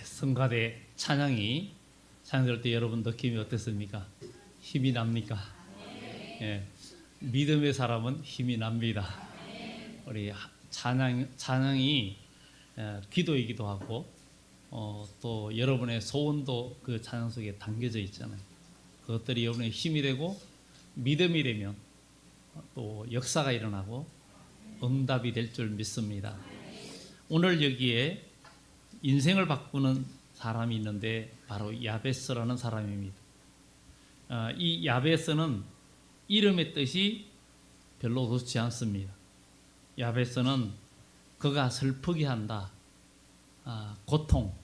성가대 찬양이 찬양될 때 여러분 느낌이 어땠습니까? 힘이 납니까? 믿음의 사람은 힘이 납니다. 우리 찬양이 기도이기도 하고 또 여러분의 소원도 그 찬양 속에 담겨져 있잖아요. 그것들이 여러분의 힘이 되고 믿음이 되면 또 역사가 일어나고 응답이 될 줄 믿습니다. 오늘 여기에 인생을 바꾸는 사람이 있는데 바로 야베스라는 사람입니다. 이 야베스는 이름의 뜻이 별로 좋지 않습니다. 야베스는 그가 슬프게 한다, 고통,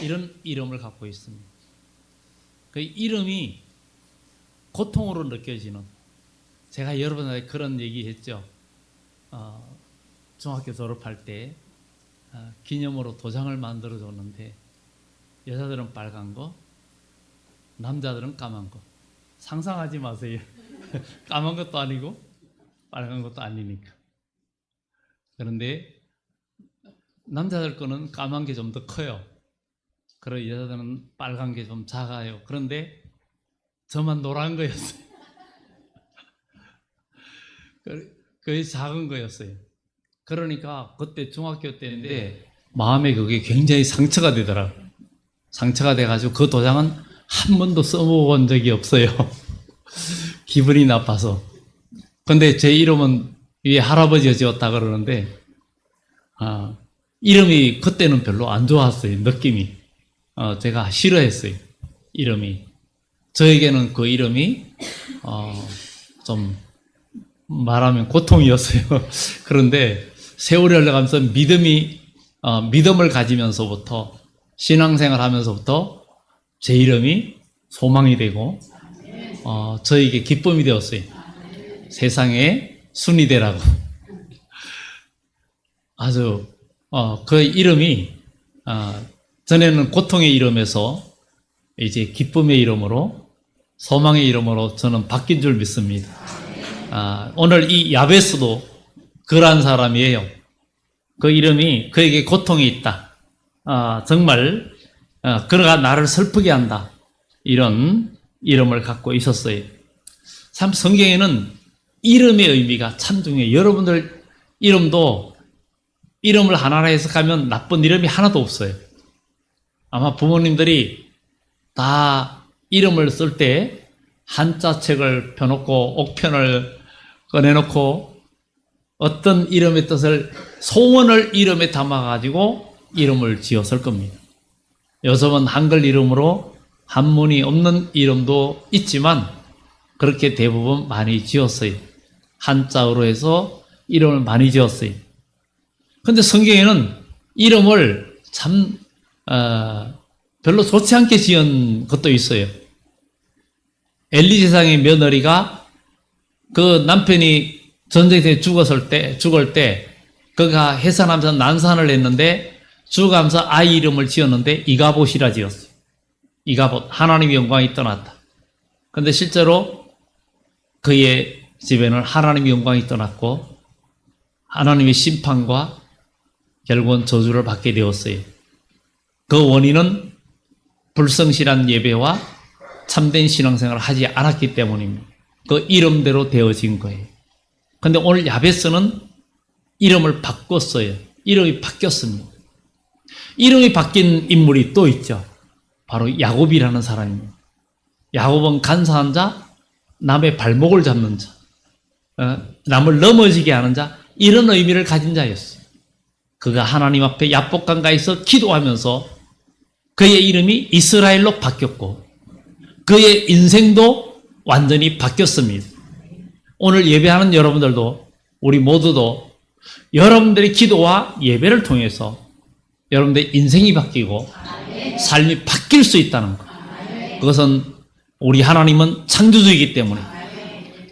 이런 이름을 갖고 있습니다. 그 이름이 고통으로 느껴지는, 제가 여러분한테 그런 얘기했죠. 중학교 졸업할 때 기념으로 도장을 만들어 줬는데 여자들은 빨간 거, 남자들은 까만 거. 상상하지 마세요. 까만 것도 아니고 빨간 것도 아니니까. 그런데 남자들 거는 까만 게 좀 더 커요. 그리고 여자들은 빨간 게 좀 작아요. 그런데 저만 노란 거였어요. 그게 작은 거였어요. 그러니까 그때 중학교 때인데 마음에 그게 굉장히 상처가 되더라고요. 상처가 돼가지고 그 도장은 한 번도 써본 적이 없어요. 기분이 나빠서. 근데 제 이름은 위에 할아버지가 지었다 그러는데 이름이 그때는 별로 안 좋았어요. 느낌이. 제가 싫어했어요. 이름이. 저에게는 그 이름이 좀 말하면 고통이었어요. 그런데 세월이 흘러가면서 믿음을 가지면서부터 신앙생활 하면서부터 제 이름이 소망이 되고 저에게 기쁨이 되었어요. 세상에 순이 되라고. 아주 그 이름이 전에는 고통의 이름에서 이제 기쁨의 이름으로, 소망의 이름으로 저는 바뀐 줄 믿습니다. 오늘 이 야베스도 그러한 사람이에요. 그 이름이 그에게 고통이 있다. 정말 그가 나를 슬프게 한다. 이런 이름을 갖고 있었어요. 참 성경에는 이름의 의미가 참 중요해요. 여러분들 이름도 이름을 하나하나 해석하면 나쁜 이름이 하나도 없어요. 아마 부모님들이 다 이름을 쓸 때 한자책을 펴놓고 옥편을 꺼내놓고 어떤 이름의 뜻을, 소원을 이름에 담아가지고 이름을 지었을 겁니다. 요즘은 한글 이름으로 한문이 없는 이름도 있지만 그렇게 대부분 많이 지었어요. 한자어로 해서 이름을 많이 지었어요. 그런데 성경에는 이름을 참 별로 좋지 않게 지은 것도 있어요. 엘리 제사장의 며느리가 그 남편이 전쟁에 죽을 때 그가 해산하면서 난산을 했는데 죽으면서 아이 이름을 지었는데 이가봇이라 지었어요. 이가봇, 하나님의 영광이 떠났다. 그런데 실제로 그의 집에는 하나님의 영광이 떠났고 하나님의 심판과 결국은 저주를 받게 되었어요. 그 원인은 불성실한 예배와 참된 신앙생활을 하지 않았기 때문입니다. 그 이름대로 되어진 거예요. 그런데 오늘 야베스는 이름을 바꿨어요. 이름이 바뀌었습니다. 이름이 바뀐 인물이 또 있죠. 바로 야곱이라는 사람입니다. 야곱은 간사한 자, 남의 발목을 잡는 자, 남을 넘어지게 하는 자, 이런 의미를 가진 자였어요. 그가 하나님 앞에 야복강가에서 기도하면서 그의 이름이 이스라엘로 바뀌었고 그의 인생도 완전히 바뀌었습니다. 오늘 예배하는 여러분들도, 우리 모두도 여러분들의 기도와 예배를 통해서 여러분들의 인생이 바뀌고 삶이 바뀔 수 있다는 것. 그것은 우리 하나님은 창조주이기 때문에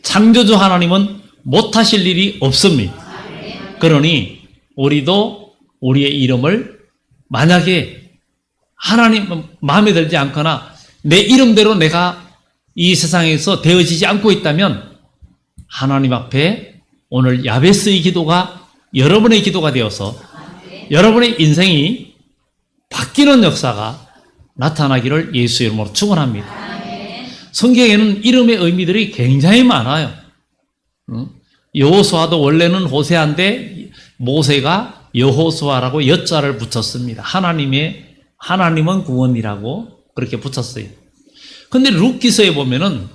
창조주 하나님은 못하실 일이 없습니다. 그러니 우리도 우리의 이름을 만약에 하나님 마음에 들지 않거나 내 이름대로 내가 이 세상에서 되어지지 않고 있다면 하나님 앞에 오늘 야베스의 기도가 여러분의 기도가 되어서 여러분의 인생이 바뀌는 역사가 나타나기를 예수 이름으로 축원합니다. 성경에는 이름의 의미들이 굉장히 많아요. 여호수아도 원래는 호세아인데 모세가 여호수아라고 여자를 붙였습니다. 하나님은 구원이라고 그렇게 붙였어요. 근데 룻기서에 보면은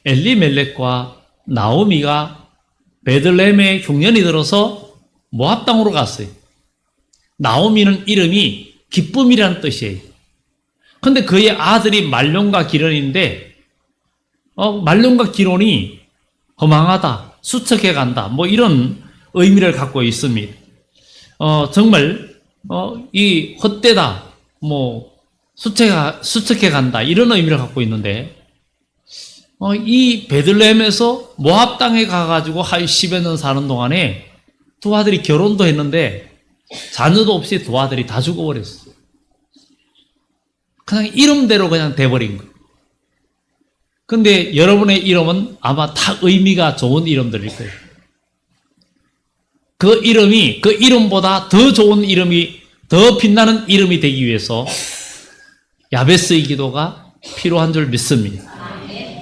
엘리멜렉과 나오미가 베들레헴에 흉년이 들어서 모압 땅으로 갔어요. 나오미는 이름이 기쁨이라는 뜻이에요. 근데 그의 아들이 말론과 기론인데 말론과 기론이 허망하다, 수척해 간다, 뭐 이런 의미를 갖고 있습니다. 정말 이 헛되다, 뭐 수척해 간다 이런 의미를 갖고 있는데 이 베들레헴에서 모압 땅에 가가지고 한 10여 년 사는 동안에 두 아들이 결혼도 했는데 자녀도 없이 두 아들이 다 죽어버렸어요. 그냥 이름대로 그냥 돼버린 거예요. 근데 여러분의 이름은 아마 다 의미가 좋은 이름들일 거예요. 그 이름이 그 이름보다 더 좋은 이름이, 더 빛나는 이름이 되기 위해서 야베스의 기도가 필요한 줄 믿습니다.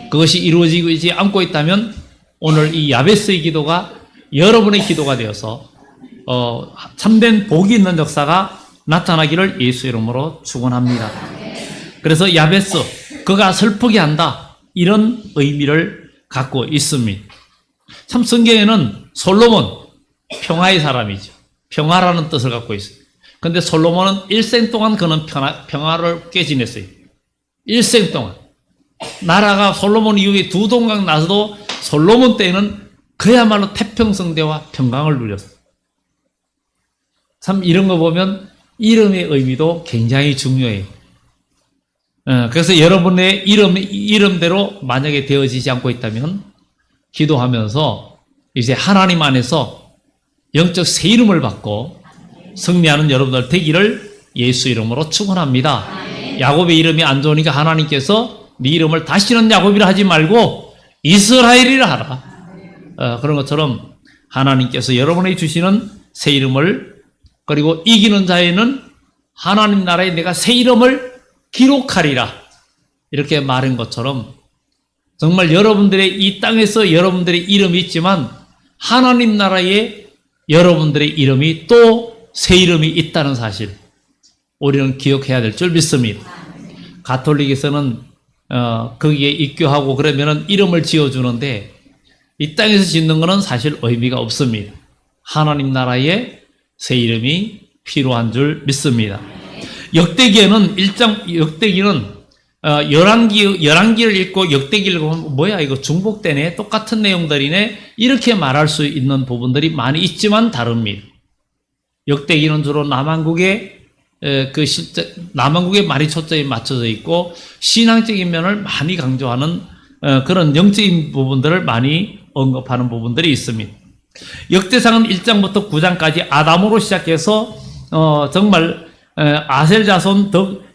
그것이 이루어지지 않고 있다면 오늘 이 야베스의 기도가 여러분의 기도가 되어서 참된 복이 있는 역사가 나타나기를 예수 이름으로 축원합니다. 그래서 야베스, 그가 슬프게 한다, 이런 의미를 갖고 있습니다. 참 성경에는 솔로몬, 평화의 사람이죠. 평화라는 뜻을 갖고 있어요. 근데 솔로몬은 일생 동안 그는 평화를 꽤 지냈어요. 일생 동안. 나라가 솔로몬 이후에 두 동강 나서도 솔로몬 때에는 그야말로 태평성대와 평강을 누렸어요. 참 이런 거 보면 이름의 의미도 굉장히 중요해요. 그래서 여러분의 이름대로 만약에 되어지지 않고 있다면 기도하면서 이제 하나님 안에서 영적 새 이름을 받고 승리하는 여러분들 되기를 예수 이름으로 축원합니다. 야곱의 이름이 안 좋으니까 하나님께서 네 이름을 다시는 야곱이라 하지 말고 이스라엘이라 하라. 그런 것처럼 하나님께서 여러분에게 주시는 새 이름을, 그리고 이기는 자에는 하나님 나라에 내가 새 이름을 기록하리라, 이렇게 말한 것처럼 정말 여러분들의 이 땅에서 여러분들의 이름이 있지만 하나님 나라에 여러분들의 이름이 또 새 이름이 있다는 사실 우리는 기억해야 될 줄 믿습니다. 가톨릭에서는 거기에 입교하고 그러면은 이름을 지어주는데 이 땅에서 짓는 것은 사실 의미가 없습니다. 하나님 나라에 새 이름이 필요한 줄 믿습니다. 역대기에는 역대기는 열왕기를 읽고 역대기를 보면 뭐야 이거 중복되네, 똑같은 내용들이네, 이렇게 말할 수 있는 부분들이 많이 있지만 다릅니다. 역대기는 주로 남한국에 많이 초점이 맞춰져 있고 신앙적인 면을 많이 강조하는 그런 영적인 부분들을 많이 언급하는 부분들이 있습니다. 역대상은 1장부터 9장까지 아담으로 시작해서 정말 아셀 자손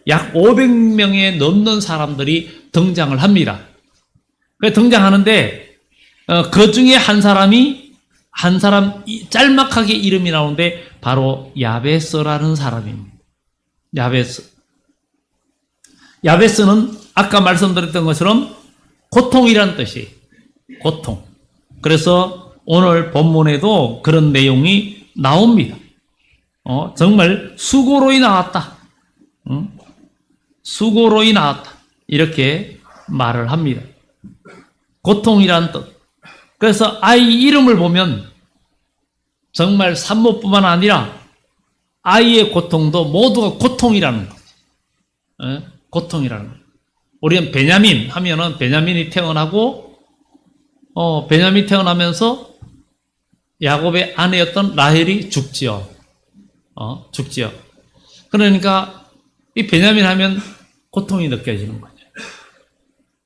약 500명에 넘는 사람들이 등장을 합니다. 등장하는데 그 중에 한 사람 짤막하게 이름이 나오는데 바로 야베스라는 사람입니다. 야베스는 아까 말씀드렸던 것처럼 고통이라는 뜻이에요. 고통. 그래서 오늘 본문에도 그런 내용이 나옵니다. 정말 수고로이 나왔다. 수고로이 나왔다. 이렇게 말을 합니다. 고통이라는 뜻. 그래서 아이 이름을 보면 정말 산모뿐만 아니라 아이의 고통도 모두가 고통이라는 거죠. 고통이라는 거죠. 우리는 베냐민 하면은 베냐민이 태어나고 베냐민이 태어나면서 야곱의 아내였던 라헬이 죽지요. 죽지요. 그러니까 이 베냐민 하면 고통이 느껴지는 거죠.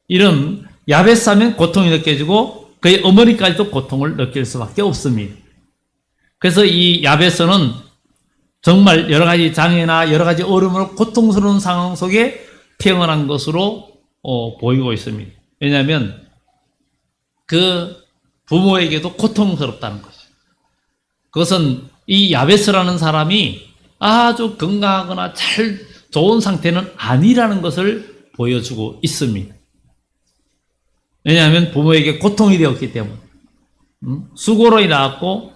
이런 야베스 하면 고통이 느껴지고 그의 어머니까지도 고통을 느낄 수밖에 없습니다. 그래서 이 야베스는 정말 여러 가지 장애나 여러 가지 어려움으로 고통스러운 상황 속에 태어난 것으로 보이고 있습니다. 왜냐하면 그 부모에게도 고통스럽다는 거죠. 그것은 이 야베스라는 사람이 아주 건강하거나 잘 좋은 상태는 아니라는 것을 보여주고 있습니다. 왜냐하면 부모에게 고통이 되었기 때문에. 수고로 인하였고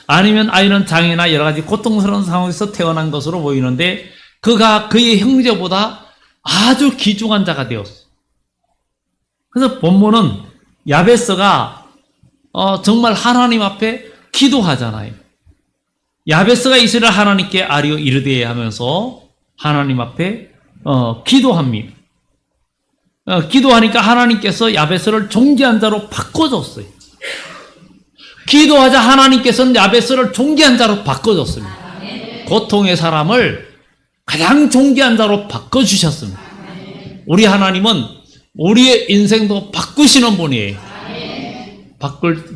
아니면 아이는 장애나 여러 가지 고통스러운 상황에서 태어난 것으로 보이는데 그가 그의 형제보다 아주 귀중한 자가 되었어요. 그래서 본문은 야베스가 정말 하나님 앞에 기도하잖아요. 야베스가 이스라엘 하나님께 아뢰어 이르되 하면서 하나님 앞에 기도합니다. 기도하니까 하나님께서 야베스를 존귀한 자로 바꿔줬어요. 기도하자 하나님께서는 야베스를 존귀한 자로 바꿔줬습니다. 고통의 사람을 가장 존귀한 자로 바꿔주셨습니다. 우리 하나님은 우리의 인생도 바꾸시는 분이에요.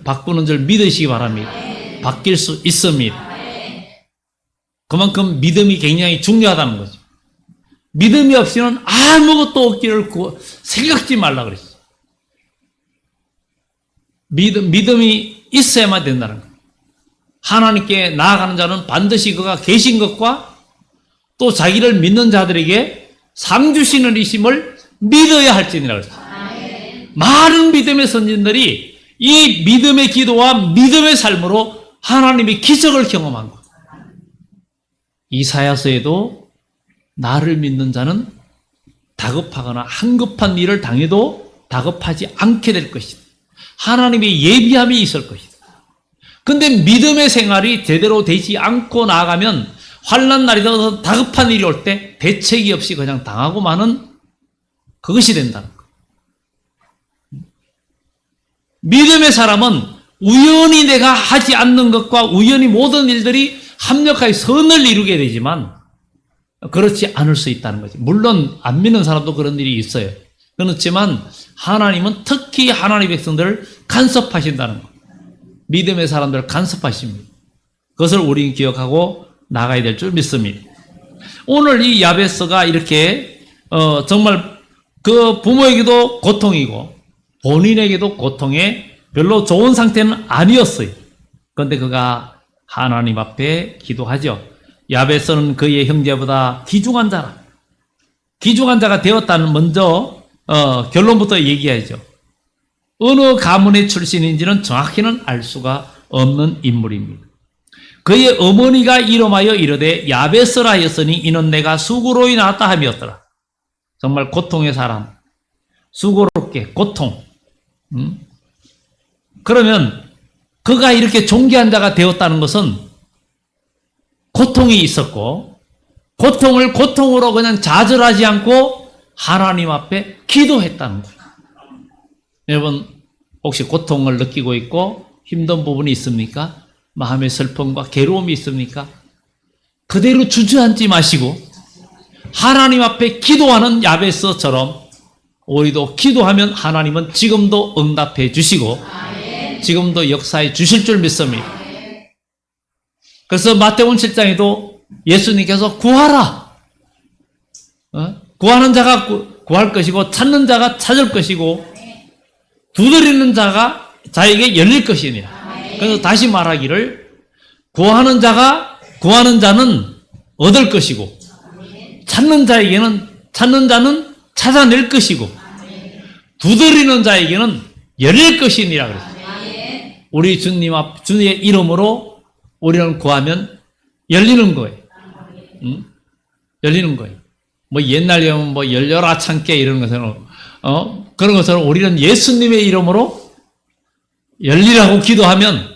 바꾸는 줄 믿으시기 바랍니다. 바뀔 수 있습니다. 그만큼 믿음이 굉장히 중요하다는 거죠. 믿음이 없이는 아무것도 없기를 생각지 말라 그랬어요. 믿음이 있어야만 된다는 거예요. 하나님께 나아가는 자는 반드시 그가 계신 것과 또 자기를 믿는 자들에게 상 주시는 이심을 믿어야 할지니라 그랬어요. 많은 믿음의 선진들이 이 믿음의 기도와 믿음의 삶으로 하나님의 기적을 경험한 거예요. 이사야서에도 나를 믿는 자는 다급하거나 한급한 일을 당해도 다급하지 않게 될 것이다. 하나님의 예비함이 있을 것이다. 근데 믿음의 생활이 제대로 되지 않고 나아가면 환난 날이 되어서 다급한 일이 올 때 대책이 없이 그냥 당하고 마는 그것이 된다는 거예요. 믿음의 사람은 우연히 내가 하지 않는 것과 우연히 모든 일들이 합력하여 선을 이루게 되지만 그렇지 않을 수 있다는 거지. 물론 안 믿는 사람도 그런 일이 있어요. 그렇지만 하나님은 특히 하나님의 백성들을 간섭하신다는 거. 믿음의 사람들을 간섭하십니다. 그것을 우리는 기억하고 나가야 될 줄 믿습니다. 오늘 이 야베스가 이렇게 정말 그 부모에게도 고통이고 본인에게도 고통에 별로 좋은 상태는 아니었어요. 그런데 그가 하나님 앞에 기도하죠. 야베스는 그의 형제보다 귀중한 자라. 귀중한 자가 되었다는 먼저 결론부터 얘기하죠. 어느 가문의 출신인지는 정확히는 알 수가 없는 인물입니다. 그의 어머니가 이름하여 이르되 야베스라 하였으니 이는 내가 수고로 인하였다 함이었더라. 정말 고통의 사람, 수고롭게 고통. 그러면 그가 이렇게 존귀한 자가 되었다는 것은 고통이 있었고 고통을 고통으로 그냥 좌절하지 않고 하나님 앞에 기도했다는 거예요. 여러분 혹시 고통을 느끼고 있고 힘든 부분이 있습니까? 마음의 슬픔과 괴로움이 있습니까? 그대로 주저앉지 마시고 하나님 앞에 기도하는 야베스처럼 우리도 기도하면 하나님은 지금도 응답해 주시고 지금도 역사해 주실 줄 믿습니다. 그래서 마태복음 7장에도 예수님께서 구하라. 구하는 자가 구할 것이고 찾는 자가 찾을 것이고 두드리는 자가 자에게 열릴 것이니라. 그래서 다시 말하기를 구하는 자는 얻을 것이고 찾는 자는 찾아낼 것이고 두드리는 자에게는 열릴 것이니라 그랬어요. 우리 주님 앞 주의 이름으로 우리는 구하면 열리는 거예요. 열리는 거예요. 뭐 옛날에 뭐 열려라 참깨 이런 것은 그런 것처럼 우리는 예수님의 이름으로 열리라고 기도하면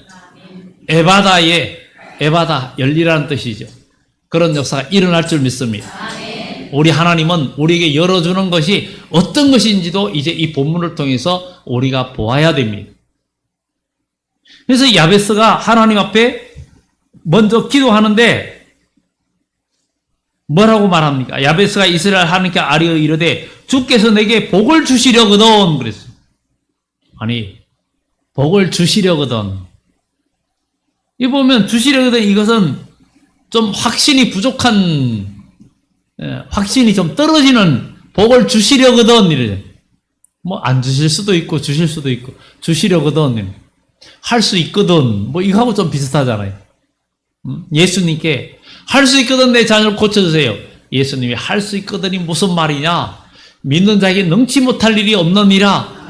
에바다 열리라는 뜻이죠. 그런 역사가 일어날 줄 믿습니다. 우리 하나님은 우리에게 열어주는 것이 어떤 것인지도 이제 이 본문을 통해서 우리가 보아야 됩니다. 그래서 야베스가 하나님 앞에 먼저 기도하는데 뭐라고 말합니까? 야베스가 이스라엘 하나님께 아뢰어 이르되 주께서 내게 복을 주시려거든 그랬어요. 아니 복을 주시려거든. 이 보면 주시려거든 이것은 좀 확신이 부족한 확신이 좀 떨어지는 복을 주시려거든 이래요. 뭐 안 주실 수도 있고 주실 수도 있고 주시려거든 할 수 있거든 뭐 이거하고 좀 비슷하잖아요. 예수님께 할 수 있거든 내 자녀를 고쳐주세요. 예수님이 할 수 있거든이 무슨 말이냐? 믿는 자에게 능치 못할 일이 없느니라.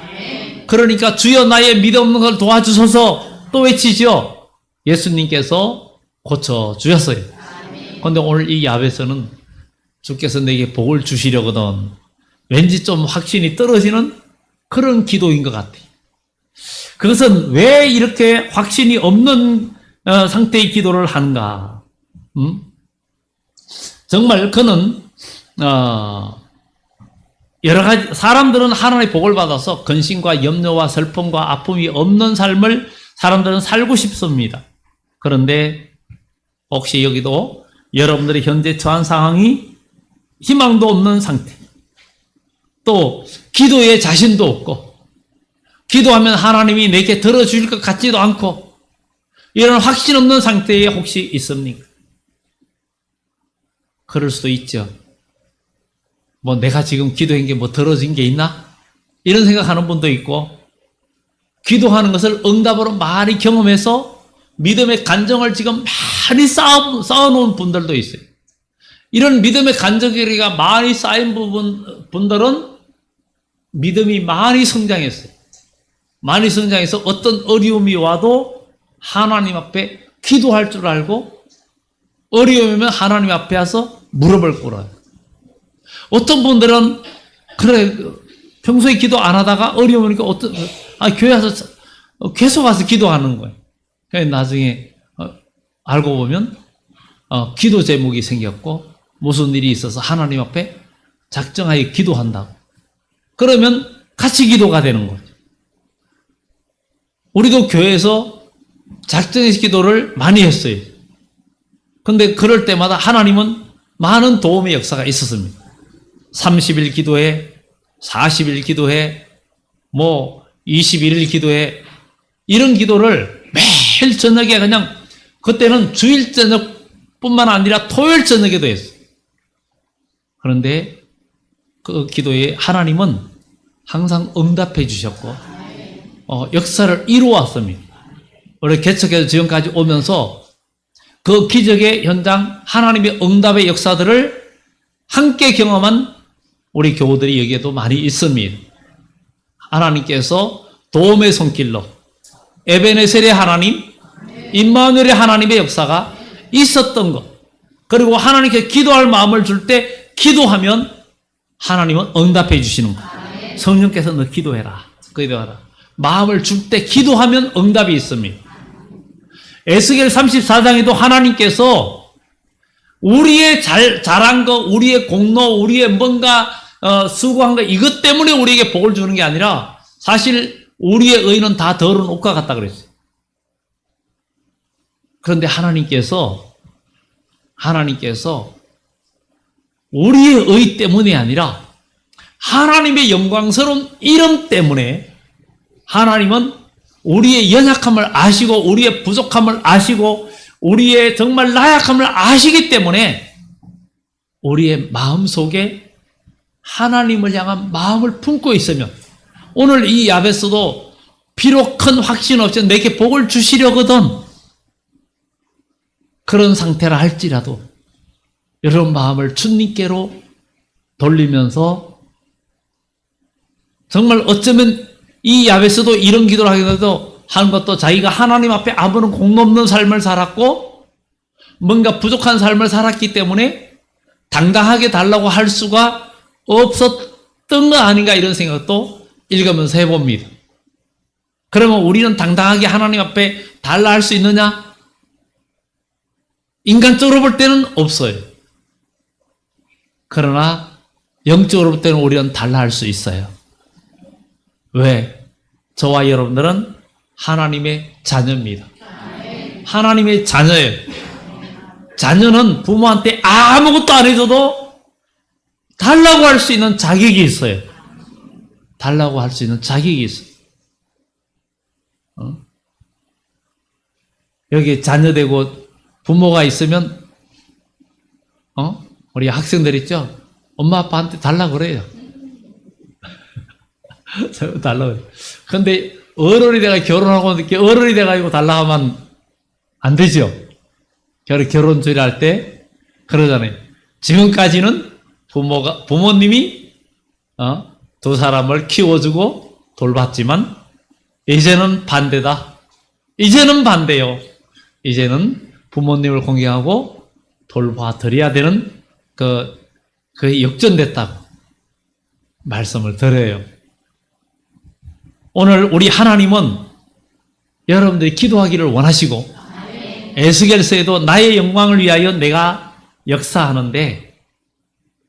그러니까 주여 나의 믿음 없는 걸 도와주소서 또 외치죠. 예수님께서 고쳐주셨어요. 그런데 오늘 이 야베스는 주께서 내게 복을 주시려거든 왠지 좀 확신이 떨어지는 그런 기도인 것 같아요. 그것은 왜 이렇게 확신이 없는 상태의 기도를 하는가? 정말 그는 여러 가지 사람들은 하나님의 복을 받아서 근심과 염려와 슬픔과 아픔이 없는 삶을 사람들은 살고 싶습니다. 그런데 혹시 여기도 여러분들이 현재 처한 상황이 희망도 없는 상태, 또 기도에 자신도 없고 기도하면 하나님이 내게 들어주실 것 같지도 않고 이런 확신 없는 상태에 혹시 있습니까? 그럴 수도 있죠. 뭐 내가 지금 기도한 게 뭐 들어진 게 있나? 이런 생각하는 분도 있고 기도하는 것을 응답으로 많이 경험해서 믿음의 간정을 지금 많이 쌓아놓은 분들도 있어요. 이런 믿음의 간정거리가 많이 쌓인 분들은 믿음이 많이 성장했어요. 많이 성장해서 어떤 어려움이 와도 하나님 앞에 기도할 줄 알고 어려움이면 하나님 앞에 와서 무릎을 꿇어요. 어떤 분들은 그래 평소에 기도 안 하다가 어려우니까 교회 와서 계속 와서 기도하는 거예요. 그래서 나중에 알고 보면 기도 제목이 생겼고 무슨 일이 있어서 하나님 앞에 작정하여 기도한다고. 그러면 같이 기도가 되는 거죠. 우리도 교회에서 작정해서 기도를 많이 했어요. 그런데 그럴 때마다 하나님은 많은 도움의 역사가 있었습니다. 30일 기도해, 40일 기도해, 21일 기도해, 이런 기도를 매일 저녁에 그냥 그때는 주일 저녁뿐만 아니라 토요일 저녁에도 했어요. 그런데 그 기도에 하나님은 항상 응답해 주셨고 역사를 이루어왔습니다. 우리 개척해서 지금까지 오면서 그 기적의 현장, 하나님의 응답의 역사들을 함께 경험한 우리 교우들이 여기에도 많이 있습니다. 하나님께서 도움의 손길로 에베네셀의 하나님, 임마누엘의 하나님의 역사가 있었던 것, 그리고 하나님께 기도할 마음을 줄 때 기도하면 하나님은 응답해 주시는 것. 성령께서 너 기도해라. 기도하라. 마음을 줄 때 기도하면 응답이 있습니다. 에스겔 34장에도 하나님께서 우리의 잘한 거, 우리의 공로, 우리의 뭔가 수고한 거 이것 때문에 우리에게 복을 주는 게 아니라 사실 우리의 의는 다 더러운 옷과 같다 그랬어요. 그런데 하나님께서 우리의 의 때문이 아니라 하나님의 영광스러운 이름 때문에 하나님은 우리의 연약함을 아시고 우리의 부족함을 아시고 우리의 정말 나약함을 아시기 때문에 우리의 마음속에 하나님을 향한 마음을 품고 있으면 오늘 이 야베스도 비록 큰 확신 없이 내게 복을 주시려거든 그런 상태라 할지라도 여러분 마음을 주님께로 돌리면서 정말 어쩌면 이 야베스도 이런 기도를 하는 것도 자기가 하나님 앞에 아무런 공로 없는 삶을 살았고 뭔가 부족한 삶을 살았기 때문에 당당하게 달라고 할 수가 없었던 거 아닌가 이런 생각도 읽으면서 해봅니다. 그러면 우리는 당당하게 하나님 앞에 달라 할 수 있느냐? 인간적으로 볼 때는 없어요. 그러나 영적으로 볼 때는 우리는 달라 할 수 있어요. 왜? 저와 여러분들은 하나님의 자녀입니다. 하나님의 자녀예요. 자녀는 부모한테 아무것도 안 해줘도 달라고 할 수 있는 자격이 있어요. 달라고 할 수 있는 자격이 있어요. 여기 자녀되고 부모가 있으면 우리 학생들 있죠? 엄마 아빠한테 달라고 그래요. 달라고 그래요. 근데 어른이 돼가 결혼하고 어른이 돼가지고 달라고 하면 안 되죠. 결혼 조율할 때 그러잖아요. 지금까지는 부모님이 두 사람을 키워주고 돌봤지만 이제는 반대다. 이제는 반대요. 이제는 부모님을 공경하고 돌봐드려야 되는 그 역전됐다고 말씀을 드려요. 오늘 우리 하나님은 여러분들이 기도하기를 원하시고 에스겔서에도 나의 영광을 위하여 내가 역사하는데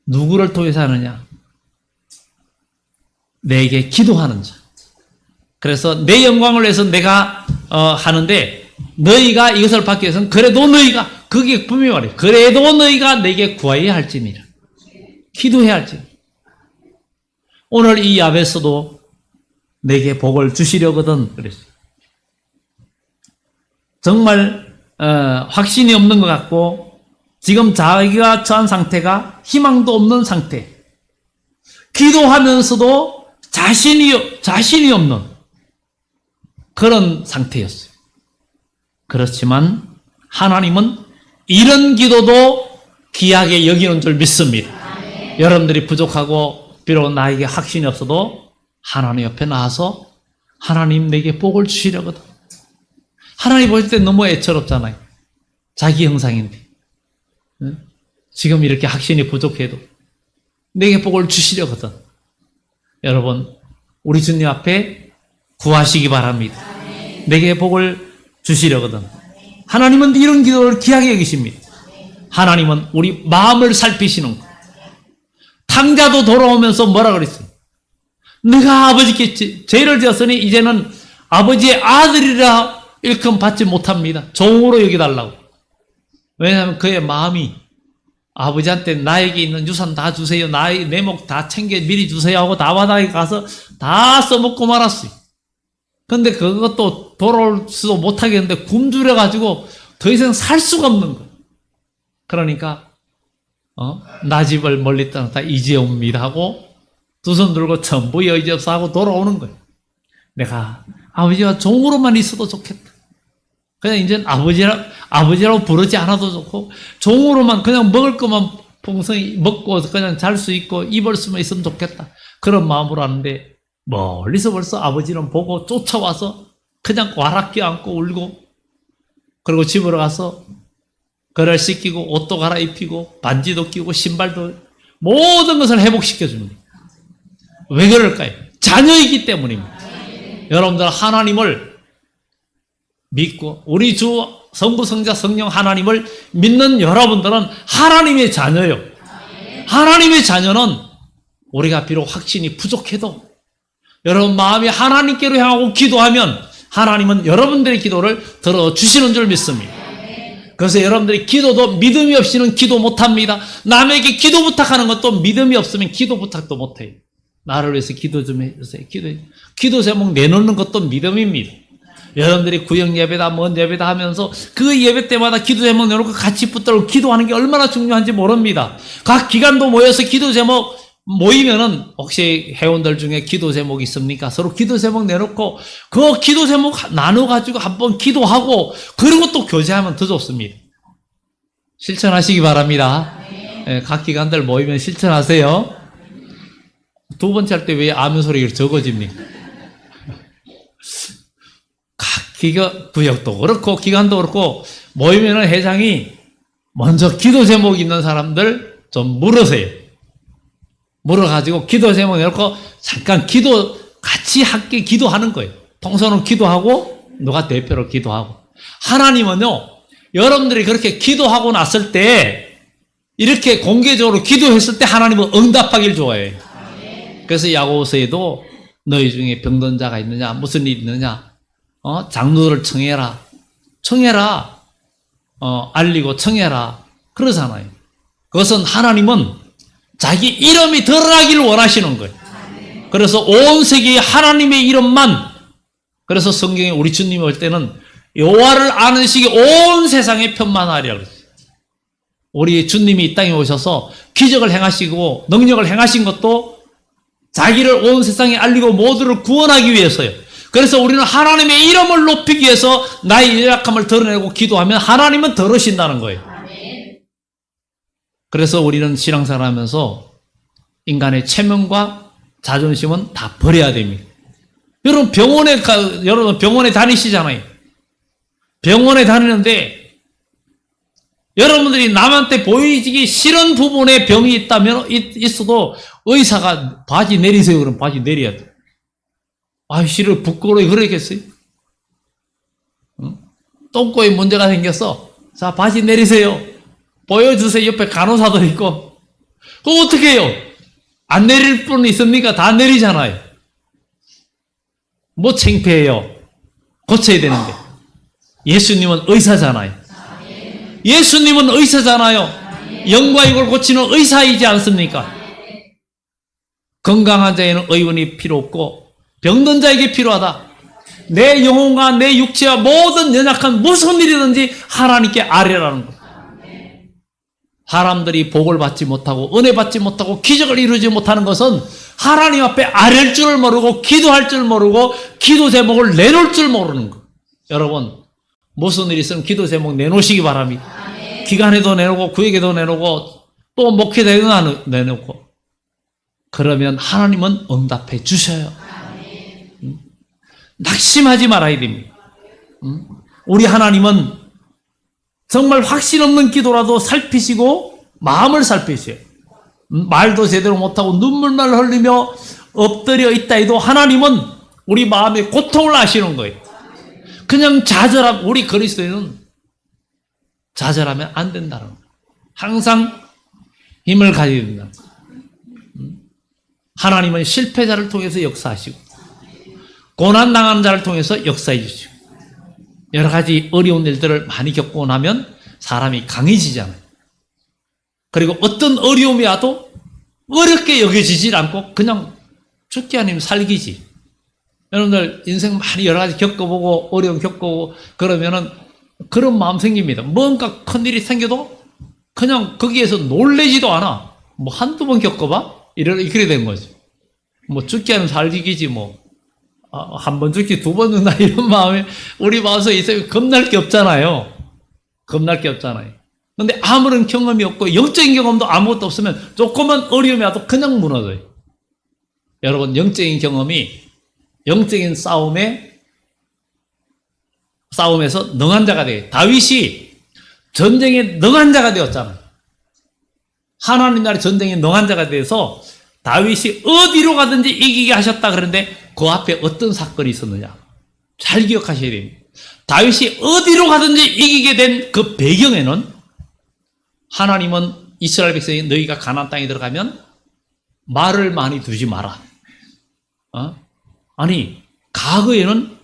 누구를 통해서 하느냐? 내게 기도하는 자. 그래서 내 영광을 위해서 내가 하는데 너희가 이것을 받기 위해서는 그래도 너희가 그게 분명히 말해요. 그래도 너희가 내게 구하여야 할지니라. 기도해야 할지니라. 오늘 이 야베스도 내게 복을 주시려거든 그랬어요. 정말 확신이 없는 것 같고 지금 자기가 처한 상태가 희망도 없는 상태. 기도하면서도 자신이 없는 그런 상태였어요. 그렇지만 하나님은 이런 기도도 귀하게 여기는 줄 믿습니다. 여러분들이 부족하고 비록 나에게 확신이 없어도 하나님 옆에 나와서 하나님 내게 복을 주시려거든. 하나님 보실 때 너무 애처롭잖아요. 자기 형상인데. 지금 이렇게 확신이 부족해도 내게 복을 주시려거든. 여러분, 우리 주님 앞에 구하시기 바랍니다. 내게 복을 주시려거든. 하나님은 이런 기도를 귀하게 여기십니다. 하나님은 우리 마음을 살피시는 거. 탕자도 돌아오면서 뭐라 그랬어요? 내가 아버지께 죄를 지었으니 이제는 아버지의 아들이라 일컬음 받지 못합니다. 종으로 여기달라고. 왜냐하면 그의 마음이 아버지한테 나에게 있는 유산 다 주세요. 내 목 다 챙겨 미리 주세요 하고 다바닥에 가서 다 써먹고 말았어요. 근데 그것도 돌아올 수도 못하겠는데 굶주려가지고 더 이상 살 수가 없는 거예요. 그러니까 나 집을 멀리 떠났다 이제 옵니다 하고 두 손 들고 전부 여의지없어 하고 돌아오는 거예요. 내가 아버지와 종으로만 있어도 좋겠다. 그냥 이제는 아버지라고 부르지 않아도 좋고 종으로만 그냥 먹을 것만 풍성히 먹고 그냥 잘 수 있고 입을 수만 있으면 좋겠다. 그런 마음으로 하는데 멀리서 벌써 아버지는 보고 쫓아와서 그냥 와락 껴안고 울고 그리고 집으로 가서 그를 씻기고 옷도 갈아입히고 반지도 끼고 신발도 모든 것을 회복시켜 줍니다. 왜 그럴까요? 자녀이기 때문입니다. 여러분들 하나님을 믿고 우리 주 성부 성자 성령 하나님을 믿는 여러분들은 하나님의 자녀요. 하나님의 자녀는 우리가 비록 확신이 부족해도 여러분 마음이 하나님께로 향하고 기도하면 하나님은 여러분들의 기도를 들어주시는 줄 믿습니다. 그래서 여러분들이 기도도 믿음이 없이는 기도 못합니다. 남에게 기도 부탁하는 것도 믿음이 없으면 기도 부탁도 못해요. 나를 위해서 기도 좀 해주세요. 기도 제목 내놓는 것도 믿음입니다. 여러분들이 구역 예배다 뭔 예배다 하면서 그 예배 때마다 기도 제목 내놓고 같이 붙들고 기도하는 게 얼마나 중요한지 모릅니다. 각 기관도 모여서 기도 제목 모이면은 혹시 회원들 중에 기도 제목 있습니까? 서로 기도 제목 내놓고 그 기도 제목 나눠가지고 한번 기도하고 그리고 또 교제하면 더 좋습니다. 실천하시기 바랍니다. 네, 각 기관들 모이면 실천하세요. 두 번째 할 때 왜 아멘 소리가 적어집니까? 각 구역도 그렇고 기관도 그렇고 모이면은 회장이 먼저 기도 제목 있는 사람들 좀 물으세요. 물어가지고 기도 제목 내놓고 잠깐 같이 함께 기도하는 거예요. 통성으로 기도하고 누가 대표로 기도하고. 하나님은요, 여러분들이 그렇게 기도하고 났을 때 이렇게 공개적으로 기도했을 때 하나님은 응답하길 좋아해요. 그래서 야고보서에도 너희 중에 병든 자가 있느냐 무슨 일이 있느냐 장로를 청해라 알리고 청해라 그러잖아요. 그것은 하나님은 자기 이름이 드러나기를 원하시는 거예요. 그래서 온 세계에 하나님의 이름만, 그래서 성경에 우리 주님이 올 때는 여호와를 아는 식이 온 세상에 편만하리라고 그랬어요. 우리 주님이 이 땅에 오셔서 기적을 행하시고 능력을 행하신 것도 자기를 온 세상에 알리고 모두를 구원하기 위해서요. 그래서 우리는 하나님의 이름을 높이기 위해서 나의 연약함을 드러내고 기도하면 하나님은 들으신다는 거예요. 그래서 우리는 신앙생활 하면서 인간의 체면과 자존심은 다 버려야 됩니다. 여러분 여러분 병원에 다니시잖아요. 병원에 다니는데 여러분들이 남한테 보이기 싫은 부분에 병이 있어도 의사가 바지 내리세요. 그럼 바지 내려야 돼. 싫어. 부끄러워. 그러겠어요? 응? 똥꼬에 문제가 생겼어. 자, 바지 내리세요. 보여주세요. 옆에 간호사도 있고. 그거 어떻게 해요? 안 내릴 분 있습니까? 다 내리잖아요. 뭐 창피해요. 고쳐야 되는데. 예수님은 의사잖아요. 예수님은 의사잖아요. 영과 육을 고치는 의사이지 않습니까? 건강한 자에는 의원이 필요 없고 병든 자에게 필요하다. 내 영혼과 내 육체와 모든 연약한 무슨 일이든지 하나님께 아뢰라는 것. 사람들이 복을 받지 못하고 은혜 받지 못하고 기적을 이루지 못하는 것은 하나님 앞에 아뢰를 줄을 모르고 기도할 줄 모르고 기도 제목을 내놓을 줄 모르는 것. 여러분, 무슨 일이 있으면 기도 제목 내놓으시기 바랍니다. 기간에도 내놓고 구역에도 내놓고 또 목회대에도 내놓고 그러면 하나님은 응답해 주셔요. 낙심하지 말아야 됩니다. 우리 하나님은 정말 확신 없는 기도라도 살피시고 마음을 살피셔요. 말도 제대로 못하고 눈물만 흘리며 엎드려 있다 해도 하나님은 우리 마음의 고통을 아시는 거예요. 그냥 좌절하고 우리 그리스도인은 좌절하면 안 된다는 거예요. 항상 힘을 가져야 된다. 하나님은 실패자를 통해서 역사하시고 고난당하는 자를 통해서 역사해 주시고 여러 가지 어려운 일들을 많이 겪고 나면 사람이 강해지잖아요. 그리고 어떤 어려움이 와도 어렵게 여겨지지 않고 그냥 죽기 아니면 살기지. 여러분들 인생 많이 여러 가지 겪어보고 어려움 겪어보고 그러면은 그런 마음 생깁니다. 뭔가 큰일이 생겨도 그냥 거기에서 놀래지도 않아. 뭐 한두 번 겪어봐? 이렇게 된 거지. 뭐 죽기 아니면 살기지 뭐. 한 번 죽기 두 번 죽나 이런 마음에 우리 마음속에 있으면 겁날 게 없잖아요. 겁날 게 없잖아요. 근데 아무런 경험이 없고 영적인 경험도 아무것도 없으면 조그만 어려움이 와도 그냥 무너져요. 여러분, 영적인 경험이 영적인 싸움에서 능한 자가 돼요. 다윗이 전쟁에 능한 자가 되었잖아요. 하나님 나라의 전쟁에 능한 자가 돼서 다윗이 어디로 가든지 이기게 하셨다 그러는데 그 앞에 어떤 사건이 있었느냐? 잘 기억하셔야 됩니다. 다윗이 어디로 가든지 이기게 된 그 배경에는 하나님은 이스라엘 백성이 너희가 가나안 땅에 들어가면 말을 많이 두지 마라. 아니, 과거에는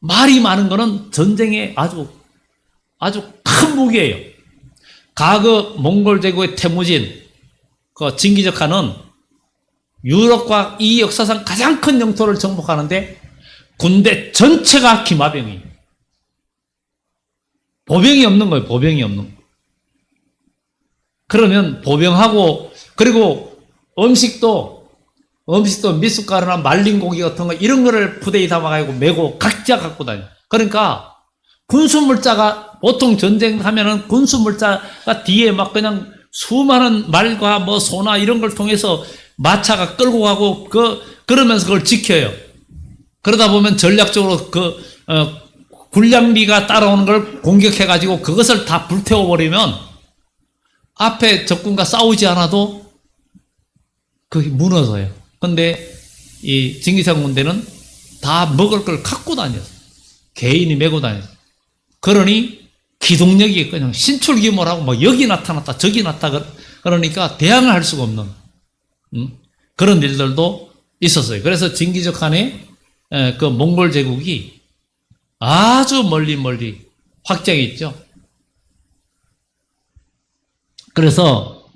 말이 많은 거는 전쟁에 아주 큰 무기예요. 과거 몽골 제국의 태무진, 그 징기즈칸은 유럽과 이 역사상 가장 큰 영토를 정복하는데 군대 전체가 기마병이에요. 보병이 없는 거예요. 보병이 없는 거. 그러면 보병하고 그리고 음식도 미숫가루나 말린 고기 같은 거 이런 거를 부대에 담아가지고 메고 각자 갖고 다녀. 그러니까 군수물자가 보통 전쟁하면은 군수물자가 뒤에 막 그냥 수많은 말과 뭐 소나 이런 걸 통해서 마차가 끌고 가고 그러면서 그걸 지켜요. 그러다 보면 전략적으로 군량미가 따라오는 걸 공격해가지고 그것을 다 불태워버리면 앞에 적군과 싸우지 않아도 그게 무너져요. 근데 이 징기스칸 군대는 다 먹을 걸 갖고 다녔어요. 개인이 메고 다녔어요. 그러니 기동력이 그냥 신출기몰하고 막 여기 나타났다 저기 나타났다 그러니까 대항을 할 수가 없는 그런 일들도 있었어요. 그래서 징기즈칸의 그 몽골 제국이 아주 멀리 확장했죠. 그래서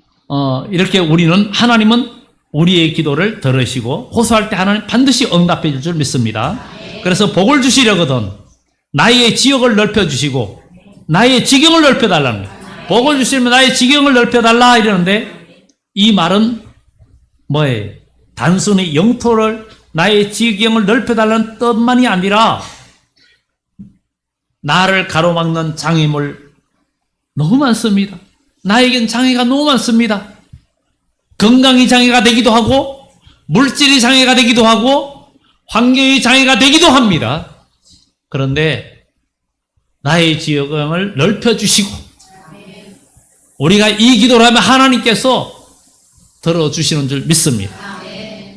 이렇게 우리는 하나님은 우리의 기도를 들으시고 호소할 때 하나님 반드시 응답해 줄 줄 믿습니다. 그래서 복을 주시려거든 나의 지역을 넓혀주시고 나의 지경을 넓혀달라는 거예요. 복을 주시면 나의 지경을 넓혀달라 이러는데 이 말은 뭐예요? 단순히 영토를 나의 지경을 넓혀달라는 뜻만이 아니라 나를 가로막는 장애물 너무 많습니다. 나에겐 장애가 너무 많습니다. 건강이 장애가 되기도 하고 물질이 장애가 되기도 하고 환경이 장애가 되기도 합니다. 그런데 나의 지역을 넓혀주시고 우리가 이 기도를 하면 하나님께서 들어주시는 줄 믿습니다.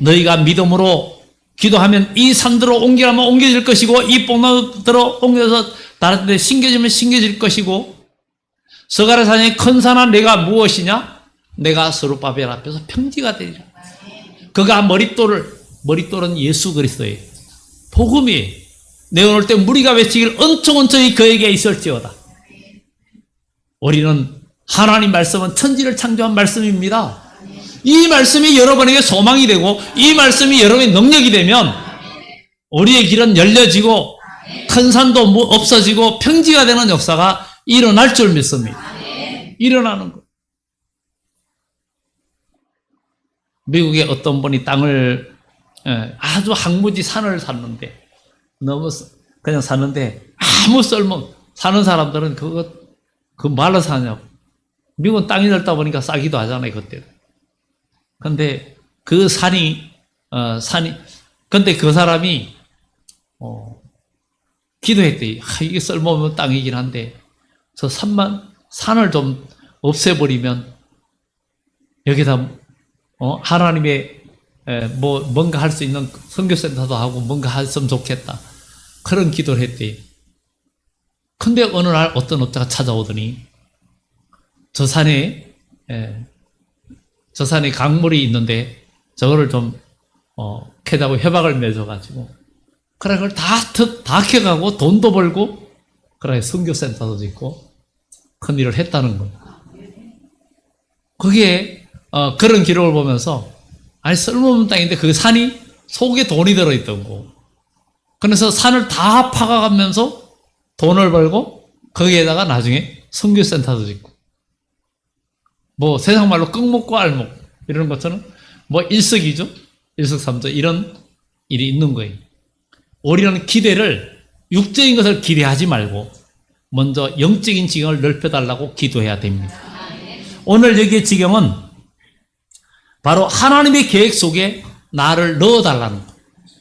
너희가 믿음으로 기도하면 이 산들로 옮기라면 옮겨질 것이고 이 뽕나무들로 옮겨서 다른 데 심겨지면 심겨질 것이고 서가라산의 큰 산은 내가 무엇이냐? 내가 스룹바벨 앞에서 평지가 되리라. 그가 머릿돌은 예수 그리스도예요. 복음이 내어놓을 때 무리가 외치길 엄청히 그에게 있을지어다. 우리는 하나님 말씀은 천지를 창조한 말씀입니다. 이 말씀이 여러분에게 소망이 되고 이 말씀이 여러분의 능력이 되면 우리의 길은 열려지고 큰 산도 없어지고 평지가 되는 역사가 일어날 줄 믿습니다. 일어나는 것. 미국에 어떤 분이 땅을 아주 항무지 산을 샀는데 너무 그냥 샀는데 아무 쓸모 사는 사람들은 그 말로 사냐고. 미국은 땅이 넓다 보니까 싸기도 하잖아요 그때. 근데 그 근데 그 사람이 기도했대. 이게 쓸모없는 땅이긴 한데 저 산을 좀 없애버리면 여기다 하나님의 뭔가 할 수 있는 선교센터도 하고 뭔가 했으면 좋겠다. 그런 기도를 했대. 근데 어느 날 어떤 업자가 찾아오더니 저 산에 강물이 있는데 저거를 좀 캐자고 협약을 맺어가지고 그래 그걸 다 캐가고 돈도 벌고 그래 선교센터도 짓고 큰 일을 했다는 거예요. 그게 그런 기록을 보면서 아니 쓸모없는 땅인데 그 산이 속에 돈이 들어있던 거. 그래서 산을 다 파가가면서 돈을 벌고 거기에다가 나중에 선교센터도 짓고 뭐 세상 말로 끙먹고 알먹 이런 것처럼 뭐 일석이조 일석삼조 이런 일이 있는 거예요. 우리는 기대를 육적인 것을 기대하지 말고 먼저 영적인 지경을 넓혀달라고 기도해야 됩니다. 오늘 여기의 지경은 바로 하나님의 계획 속에 나를 넣어달라는 거.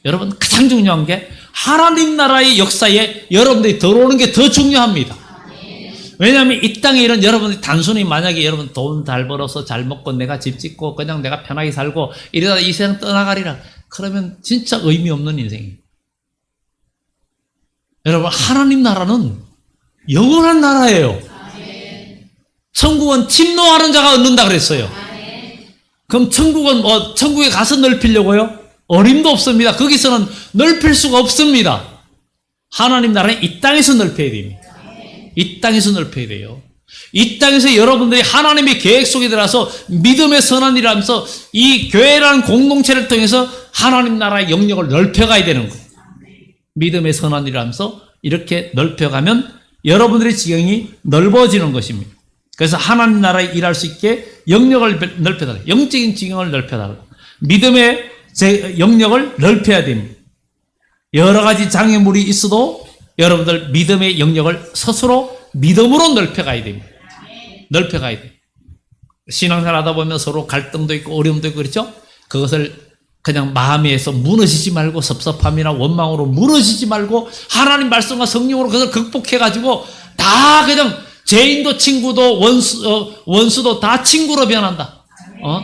여러분 가장 중요한 게 하나님 나라의 역사에 여러분들이 들어오는 게 더 중요합니다. 왜냐하면 이 땅에 이런 여러분들이 단순히 만약에 여러분 돈 잘 벌어서 잘 먹고 내가 집 짓고 그냥 내가 편하게 살고 이러다 이 세상 떠나가리라 그러면 진짜 의미 없는 인생이에요. 여러분 하나님 나라는 영원한 나라예요. 천국은 침노하는 자가 얻는다 그랬어요. 그럼 천국에 가서 넓히려고요? 어림도 없습니다. 거기서는 넓힐 수가 없습니다. 하나님 나라는 이 땅에서 넓혀야 됩니다. 이 땅에서 넓혀야 돼요. 이 땅에서 여러분들이 하나님의 계획 속에 들어가서 믿음의 선한 일을 하면서 이 교회라는 공동체를 통해서 하나님 나라의 영역을 넓혀가야 되는 거예요. 믿음의 선한 일을 하면서 이렇게 넓혀가면 여러분들의 지경이 넓어지는 것입니다. 그래서 하나님 나라에 일할 수 있게 영역을 넓혀달라. 영적인 지경을 넓혀달라. 믿음의 영역을 넓혀야 됩니다. 여러 가지 장애물이 있어도 여러분들 믿음의 영역을 스스로 믿음으로 넓혀가야 됩니다. 넓혀가야 돼요. 신앙생활 하다 보면 서로 갈등도 있고 어려움도 있고 그렇죠? 그것을 그냥 마음에서 무너지지 말고 섭섭함이나 원망으로 무너지지 말고 하나님 말씀과 성령으로 그것을 극복해가지고 다 그냥 죄인도 친구도 원수도 다 친구로 변한다.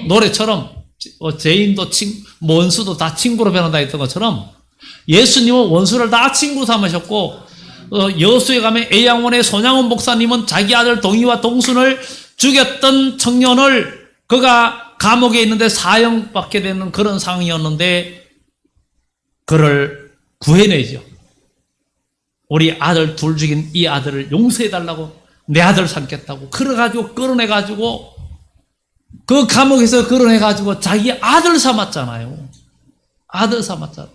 노래처럼 죄인도 원수도 다 친구로 변한다 했던 것처럼 예수님은 원수를 다 친구 삼으셨고 여수에 가면 애양원의 손양원 목사님은 자기 아들 동이와 동순을 죽였던 청년을 그가 감옥에 있는데 사형받게 되는 그런 상황이었는데 그를 구해내죠. 우리 아들 둘 죽인 이 아들을 용서해달라고 내 아들 삼겠다고 그래가지고 끌어내가지고 그 감옥에서 끌어내가지고 자기 아들 삼았잖아요. 아들 삼았잖아요.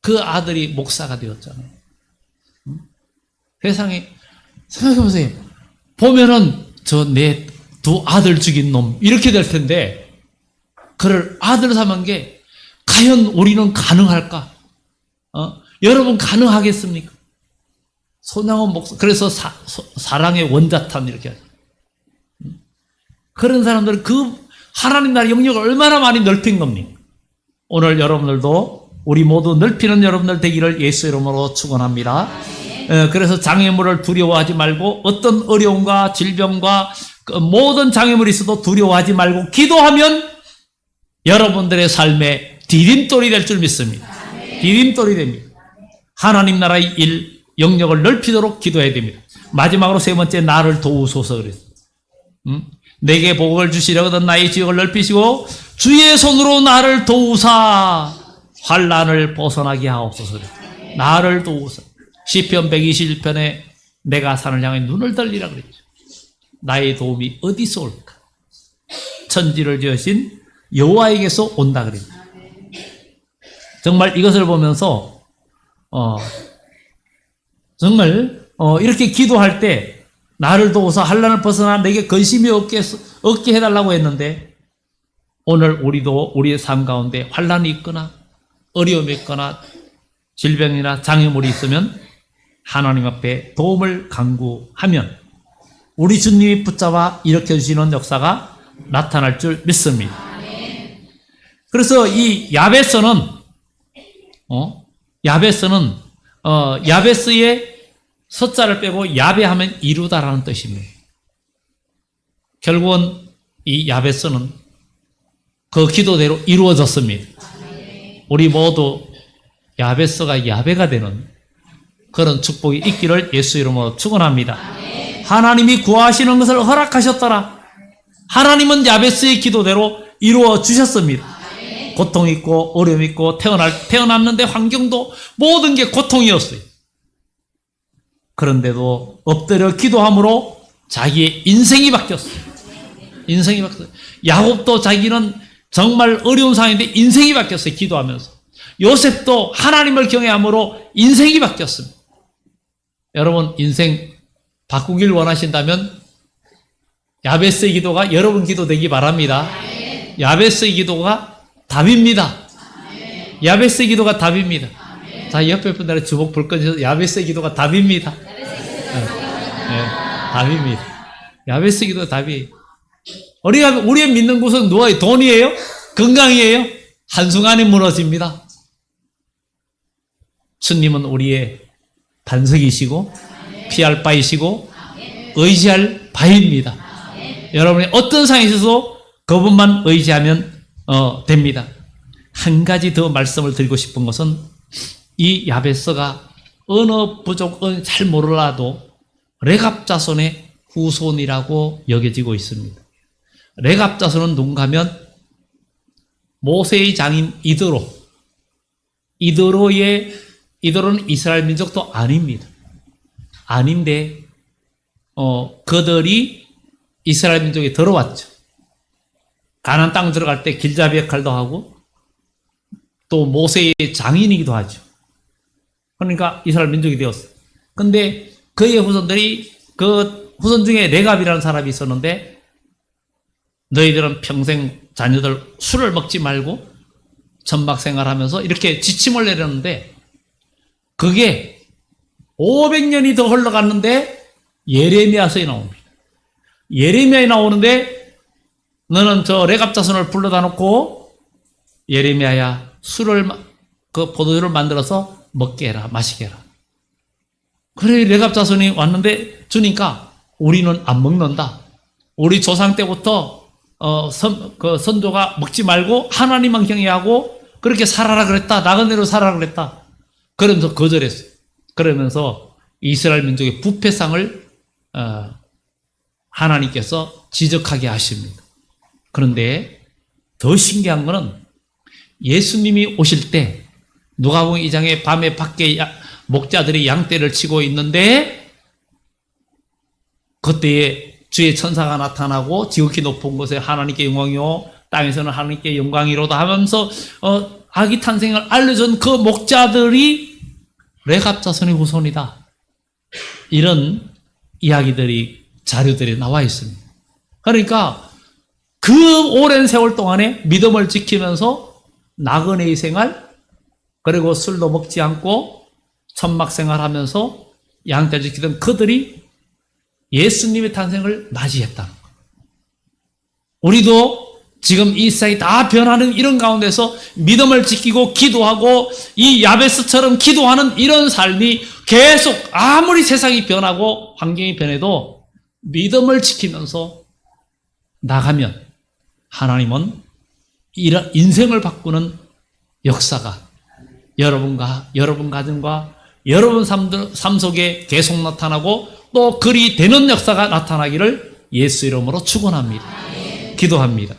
그 아들이 목사가 되었잖아요. 세상에 생각해보세요. 보면은 저 내 두 아들 죽인 놈 이렇게 될 텐데 그를 아들 삼은 게 과연 우리는 가능할까? 여러분 가능하겠습니까? 손양원 목사 그래서 사랑의 원자탄 이렇게 하죠. 그런 사람들은 그 하나님 나라의 영역을 얼마나 많이 넓힌 겁니까? 오늘 여러분들도 우리 모두 넓히는 여러분들 되기를 예수 이름으로 축원합니다. 그래서 장애물을 두려워하지 말고 어떤 어려움과 질병과 그 모든 장애물이 있어도 두려워하지 말고 기도하면 여러분들의 삶에 디딤돌이 될 줄 믿습니다. 디딤돌이 됩니다. 하나님 나라의 일, 영역을 넓히도록 기도해야 됩니다. 마지막으로 세 번째, 나를 도우소서 그랬어요. 내게 복을 주시려거든 나의 지역을 넓히시고 주의 손으로 나를 도우사 환난을 벗어나게 하옵소서 그랬어요. 나를 도우사. 시편 121편에 내가 산을 향해 눈을 들리라 그랬죠. 나의 도움이 어디서 올까? 천지를 지으신 여호와에게서 온다 그랬죠. 정말 이것을 보면서 정말 이렇게 기도할 때 나를 도우사 환난을 벗어나 내게 근심이 없게 해달라고 했는데 오늘 우리도 우리의 삶 가운데 환난이 있거나 어려움이 있거나 질병이나 장애물이 있으면 하나님 앞에 도움을 간구하면 우리 주님이 붙잡아 일으켜주시는 역사가 나타날 줄 믿습니다. 그래서 이 야베스는 야베스의 서자를 빼고 야베하면 이루다라는 뜻입니다. 결국은 이 야베스는 그 기도대로 이루어졌습니다. 우리 모두 야베스가 야베가 되는 그런 축복이 있기를 예수 이름으로 축원합니다. 하나님이 구하시는 것을 허락하셨더라. 하나님은 야베스의 기도대로 이루어 주셨습니다. 고통 있고 어려움 있고 태어났는데 환경도 모든 게 고통이었어요. 그런데도 엎드려 기도함으로 자기의 인생이 바뀌었어요. 인생이 바뀌었어요. 야곱도 자기는 정말 어려운 상황인데 인생이 바뀌었어요. 기도하면서. 요셉도 하나님을 경외함으로 인생이 바뀌었습니다. 여러분 인생 바꾸길 원하신다면 야베스의 기도가 여러분 기도 되기 바랍니다. 야베스의 기도가 답입니다. 야베스의 기도가 답입니다. 자, 옆에 분들의 주먹 불 꺼내셔서 야베스의 기도가 답입니다. 답입니다. 야베스의 기도가 답이에요. 우리의 믿는 곳은 누워요? 돈이에요? 건강이에요? 한순간에 무너집니다. 주님은 우리의 반석이시고 피할 바이시고 의지할 바입니다. 여러분이 어떤 상황에 있어서 그분만 의지하면 됩니다. 한 가지 더 말씀을 드리고 싶은 것은 이 야베스가 어느 부족은 잘 몰라도 레갑 자손의 후손이라고 여겨지고 있습니다. 레갑 자손은 누군가 하면 모세의 장인 이드로는 이스라엘 민족도 아닙니다. 아닌데 그들이 이스라엘 민족에 들어왔죠. 가나안 땅 들어갈 때 길잡이 역할도 하고 또 모세의 장인이기도 하죠. 그러니까 이스라엘 민족이 되었어요. 근데 그의 후손들이 그 후손 중에 레갑이라는 사람이 있었는데 너희들은 평생 자녀들 술을 먹지 말고 천막 생활하면서 이렇게 지침을 내렸는데 그게 500년이 더 흘러갔는데 예레미야서에 나옵니다. 예레미야에 나오는데 너는 저 레갑 자손을 불러다 놓고 예레미야야 그 포도주를 만들어서 먹게 해라 마시게 해라. 그래 레갑 자손이 왔는데 주니까 우리는 안 먹는다. 우리 조상 때부터 그 선조가 먹지 말고 하나님만 경외하고 그렇게 살아라 그랬다. 나그네로 살아라 그랬다. 그러면서 거절했어요. 그러면서 이스라엘 민족의 부패상을 하나님께서 지적하게 하십니다. 그런데 더 신기한 것은 예수님이 오실 때 누가복음 2장에 밤에 밖에 목자들이 양떼를 치고 있는데 그때에 주의 천사가 나타나고 지극히 높은 곳에 하나님께 영광이요 땅에서는 하나님께 영광이로다 하면서 아기 탄생을 알려준 그 목자들이 레갑 자손의 후손이다. 이런 이야기들이 자료들이 나와 있습니다. 그러니까 그 오랜 세월 동안에 믿음을 지키면서 나그네의 생활 그리고 술도 먹지 않고 천막 생활하면서 양떼를 지키던 그들이 예수님의 탄생을 맞이했다는 거예요. 우리도 지금 이 세상이 다 변하는 이런 가운데서 믿음을 지키고 기도하고 이 야베스처럼 기도하는 이런 삶이 계속 아무리 세상이 변하고 환경이 변해도 믿음을 지키면서 나가면 하나님은 이런 인생을 바꾸는 역사가 여러분과 여러분 가정과 여러분 삶 속에 계속 나타나고 또 그리 되는 역사가 나타나기를 예수 이름으로 축원합니다. 기도합니다.